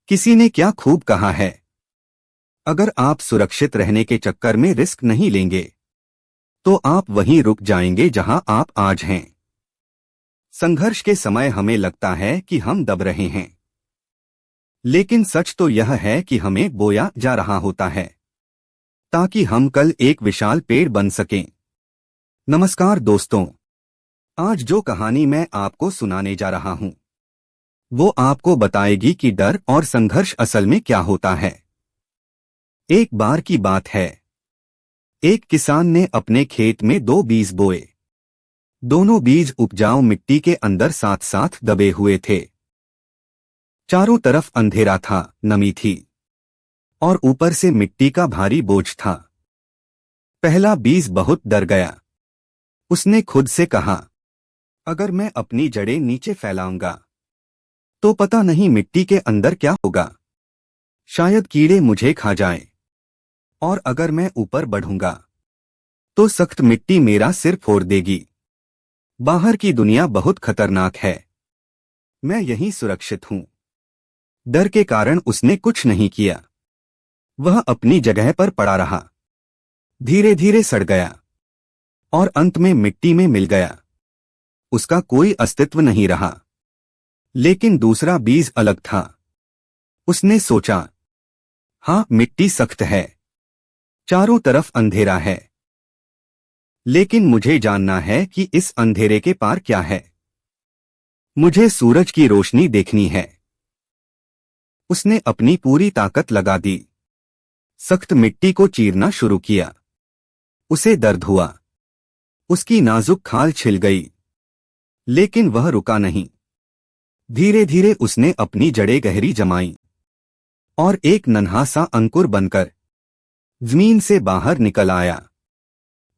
किसी ने क्या खूब कहा है, अगर आप सुरक्षित रहने के चक्कर में रिस्क नहीं लेंगे तो आप वहीं रुक जाएंगे जहां आप आज हैं। संघर्ष के समय हमें लगता है कि हम दब रहे हैं, लेकिन सच तो यह है कि हमें बोया जा रहा होता है ताकि हम कल एक विशाल पेड़ बन सकें। नमस्कार दोस्तों, आज जो कहानी मैं आपको सुनाने जा रहा हूं वो आपको बताएगी कि डर और संघर्ष असल में क्या होता है। एक बार की बात है, एक किसान ने अपने खेत में 2 बीज बोए। दोनों बीज उपजाऊ मिट्टी के अंदर साथ साथ दबे हुए थे। चारों तरफ अंधेरा था, नमी थी और ऊपर से मिट्टी का भारी बोझ था। पहला बीज बहुत डर गया। उसने खुद से कहा, अगर मैं अपनी जड़ें नीचे फैलाऊंगा तो पता नहीं मिट्टी के अंदर क्या होगा। शायद कीड़े मुझे खा जाएं, और अगर मैं ऊपर बढ़ूंगा तो सख्त मिट्टी मेरा सिर फोड़ देगी। बाहर की दुनिया बहुत खतरनाक है, मैं यहीं सुरक्षित हूं। डर के कारण उसने कुछ नहीं किया। वह अपनी जगह पर पड़ा रहा, धीरे धीरे सड़ गया और अंत में मिट्टी में मिल गया। उसका कोई अस्तित्व नहीं रहा। लेकिन दूसरा बीज अलग था। उसने सोचा, हाँ, मिट्टी सख्त है, चारों तरफ अंधेरा है, लेकिन मुझे जानना है कि इस अंधेरे के पार क्या है। मुझे सूरज की रोशनी देखनी है। उसने अपनी पूरी ताकत लगा दी, सख्त मिट्टी को चीरना शुरू किया। उसे दर्द हुआ, उसकी नाजुक खाल छिल गई, लेकिन वह रुका नहीं। धीरे धीरे उसने अपनी जड़ें गहरी जमाई और एक नन्हा सा अंकुर बनकर जमीन से बाहर निकल आया।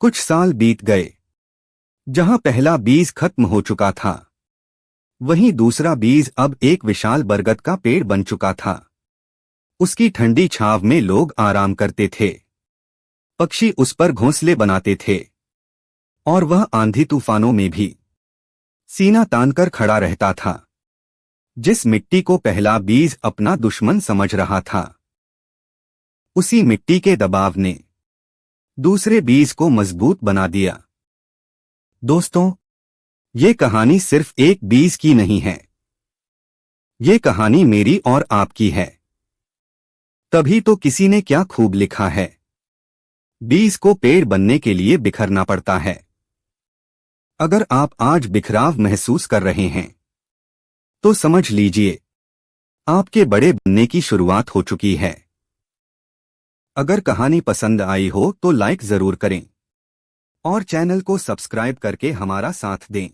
कुछ साल बीत गए। जहां पहला बीज खत्म हो चुका था, वहीं दूसरा बीज अब एक विशाल बरगद का पेड़ बन चुका था। उसकी ठंडी छांव में लोग आराम करते थे, पक्षी उस पर घोंसले बनाते थे और वह आंधी तूफानों में भी सीना तानकर खड़ा रहता था। जिस मिट्टी को पहला बीज अपना दुश्मन समझ रहा था, उसी मिट्टी के दबाव ने दूसरे बीज को मजबूत बना दिया। दोस्तों, ये कहानी सिर्फ एक बीज की नहीं है, ये कहानी मेरी और आपकी है। तभी तो किसी ने क्या खूब लिखा है, बीज को पेड़ बनने के लिए बिखरना पड़ता है। अगर आप आज बिखराव महसूस कर रहे हैं तो समझ लीजिए, आपके बड़े बनने की शुरुआत हो चुकी है। अगर कहानी पसंद आई हो तो लाइक जरूर करें और चैनल को सब्सक्राइब करके हमारा साथ दें।